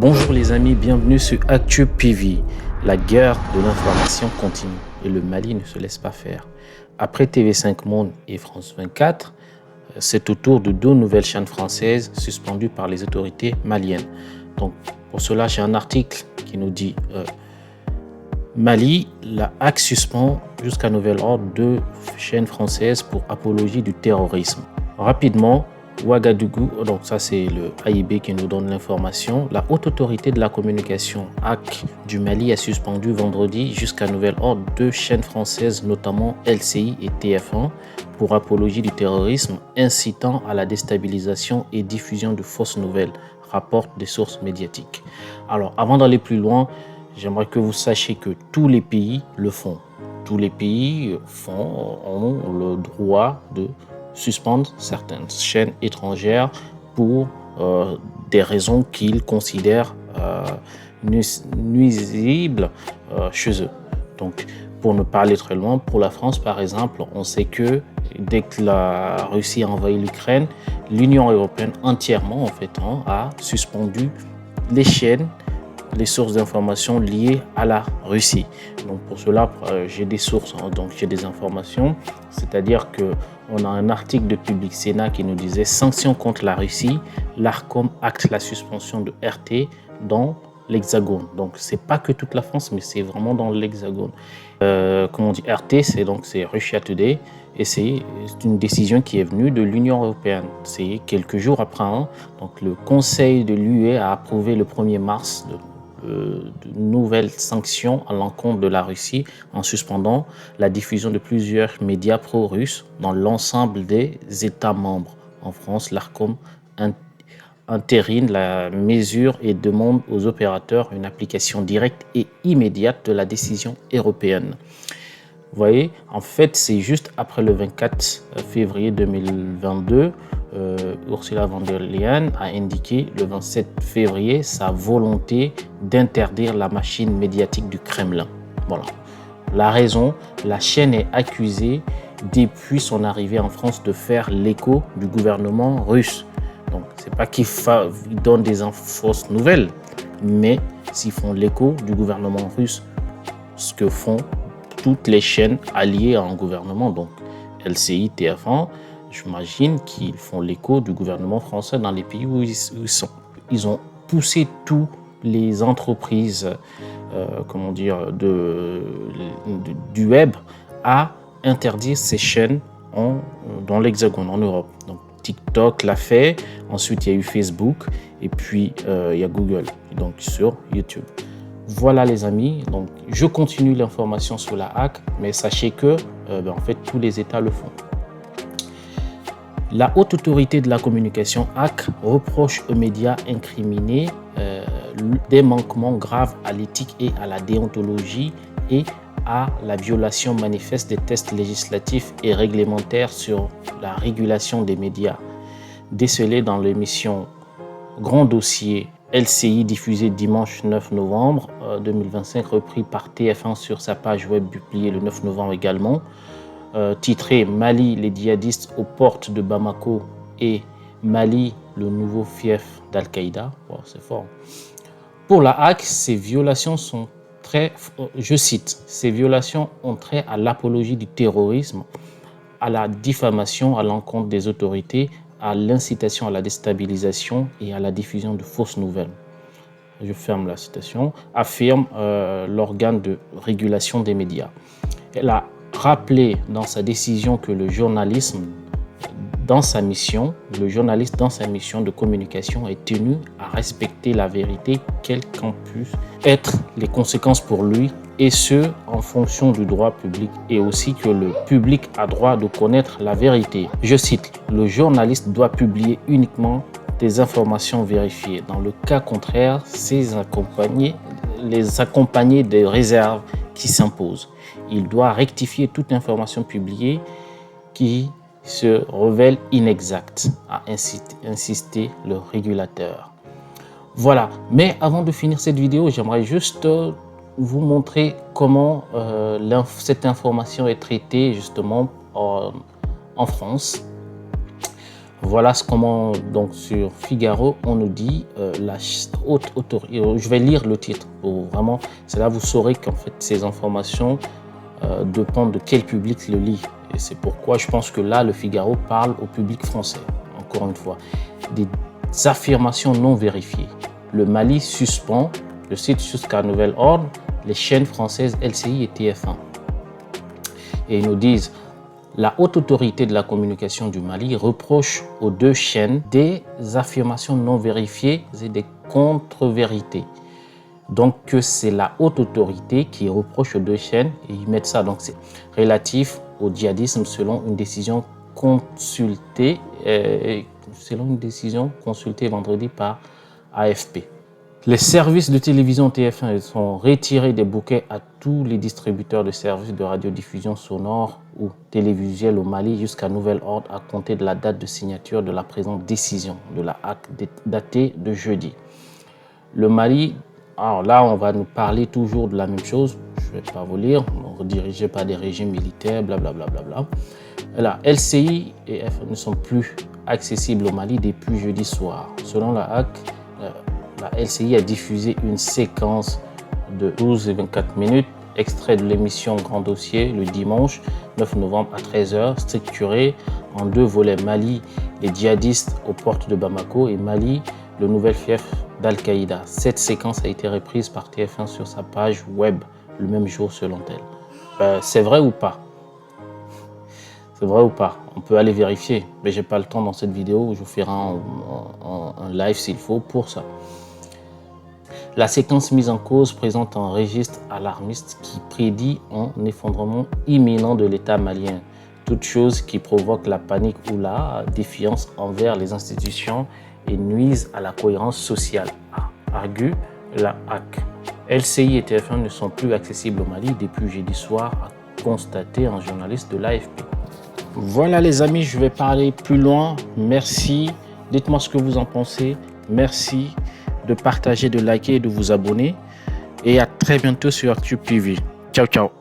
Bonjour les amis, bienvenue sur ActuPV. La guerre de l'information continue et le Mali ne se laisse pas faire. Après TV5 Monde et France 24, c'est au tour de deux nouvelles chaînes françaises suspendues par les autorités maliennes. Donc pour cela, j'ai un article qui nous dit Mali, la HAC suspend jusqu'à nouvel ordre deux chaînes françaises pour apologie du terrorisme. Rapidement, Ouagadougou, donc ça c'est le AIB qui nous donne l'information. La haute autorité de la communication HAC du Mali a suspendu vendredi jusqu'à nouvel ordre deux chaînes françaises, notamment LCI et TF1, pour apologie du terrorisme, incitant à la déstabilisation et diffusion de fausses nouvelles, rapportent des sources médiatiques. Alors avant d'aller plus loin, j'aimerais que vous sachiez que tous les pays le font. Tous les pays ont le droit de suspendre certaines chaînes étrangères pour des raisons qu'ils considèrent nuisibles chez eux. Donc, pour ne pas aller très loin, pour la France par exemple, on sait que dès que la Russie a envahi l'Ukraine, l'Union européenne entièrement a suspendu les chaînes, les sources d'informations liées à la Russie. Donc pour cela, j'ai des sources, donc j'ai des informations, c'est-à-dire que on a un article de Public Sénat qui nous disait sanctions contre la Russie, l'ARCOM acte la suspension de RT dans l'Hexagone. Donc c'est pas que toute la France, mais c'est vraiment dans l'Hexagone. Comme on dit RT, c'est Russia Today. Et c'est une décision qui est venue de l'Union européenne. C'est quelques jours après. Donc le Conseil de l'UE a approuvé le 1er mars de nouvelles sanctions à l'encontre de la Russie en suspendant la diffusion de plusieurs médias pro-russes dans l'ensemble des États membres. En France, l'ARCOM entérine la mesure et demande aux opérateurs une application directe et immédiate de la décision européenne. Vous voyez, en fait, c'est juste après le 24 février 2022, Ursula von der Leyen a indiqué le 27 février sa volonté d'interdire la machine médiatique du Kremlin. Voilà. La raison, la chaîne est accusée depuis son arrivée en France de faire l'écho du gouvernement russe. Donc, c'est pas qu'ils donnent des fausses nouvelles, mais s'ils font l'écho du gouvernement russe, ce que font toutes les chaînes alliées à un gouvernement, donc LCI, TF1, j'imagine qu'ils font l'écho du gouvernement français dans les pays où ils sont. Ils ont poussé toutes les entreprises du web à interdire ces chaînes dans l'Hexagone, en Europe. Donc TikTok l'a fait, ensuite il y a eu Facebook et puis il y a Google, donc sur YouTube. Voilà les amis, donc je continue l'information sur la HAC, mais sachez que en fait tous les États le font. La haute autorité de la communication HAC reproche aux médias incriminés des manquements graves à l'éthique et à la déontologie et à la violation manifeste des textes législatifs et réglementaires sur la régulation des médias, décelés dans l'émission Grand Dossier LCI diffusé dimanche 9 novembre 2025, repris par TF1 sur sa page web publiée le 9 novembre également, titré Mali, les djihadistes aux portes de Bamako et Mali, le nouveau fief d'Al-Qaïda. Wow, c'est fort. Pour la HAC, ces violations sont je cite, ces violations ont trait à l'apologie du terrorisme, à la diffamation à l'encontre des autorités, à l'incitation à la déstabilisation et à la diffusion de fausses nouvelles. Je ferme la citation, affirme l'organe de régulation des médias. Elle a rappelé dans sa décision que le journaliste dans sa mission de communication est tenu à respecter la vérité, quelles qu'en puissent être les conséquences pour lui, et ce, en fonction du droit public, et aussi que le public a droit de connaître la vérité. Je cite, « Le journaliste doit publier uniquement des informations vérifiées. Dans le cas contraire, les accompagner des réserves qui s'imposent. Il doit rectifier toute information publiée qui se révèle inexacte », a insisté le régulateur. Voilà, mais avant de finir cette vidéo, j'aimerais juste vous montrer comment cette information est traitée justement en France. Voilà comment, donc sur Figaro, on nous dit la haute autorité. Je vais lire le titre pour vraiment, c'est là vous saurez qu'en fait ces informations dépendent de quel public le lit. Et c'est pourquoi je pense que là, le Figaro parle au public français. Encore une fois, des affirmations non vérifiées. Le Mali suspend, le site jusqu'à nouvel ordre, les chaînes françaises LCI et TF1. Et ils nous disent, la haute autorité de la communication du Mali reproche aux deux chaînes des affirmations non vérifiées et des contre-vérités. Donc que c'est la haute autorité qui reproche aux deux chaînes et ils mettent ça. Donc c'est relatif au djihadisme selon une décision consultée vendredi par AFP. Les services de télévision TF1 sont retirés des bouquets à tous les distributeurs de services de radiodiffusion sonore ou télévisuelle au Mali jusqu'à nouvel ordre à compter de la date de signature de la présente décision de la HAC datée de jeudi. Le Mali, alors là on va nous parler toujours de la même chose, je ne vais pas vous lire, redirigé par des régimes militaires, blablabla. La LCI et FM ne sont plus accessibles au Mali depuis jeudi soir. Selon la HAC, la LCI a diffusé une séquence de 12 et 24 minutes, extrait de l'émission Grand Dossier le dimanche 9 novembre à 13h, structurée en deux volets. Mali, les djihadistes aux portes de Bamako et Mali, le nouvel fief d'Al-Qaïda. Cette séquence a été reprise par TF1 sur sa page web le même jour selon elle. C'est vrai ou pas? C'est vrai ou pas? On peut aller vérifier, mais j'ai pas le temps dans cette vidéo. Je vous ferai un live s'il faut pour ça. La séquence mise en cause présente un registre alarmiste qui prédit un effondrement imminent de l'État malien. Toute chose qui provoque la panique ou la défiance envers les institutions et nuise à la cohérence sociale, argue la HAC. LCI et TF1 ne sont plus accessibles au Mali depuis jeudi soir, a constaté un journaliste de l'AFP. Voilà les amis, je vais parler plus loin. Merci, dites-moi ce que vous en pensez. Merci de partager, de liker et de vous abonner. Et à très bientôt sur ActuTV. Ciao, ciao.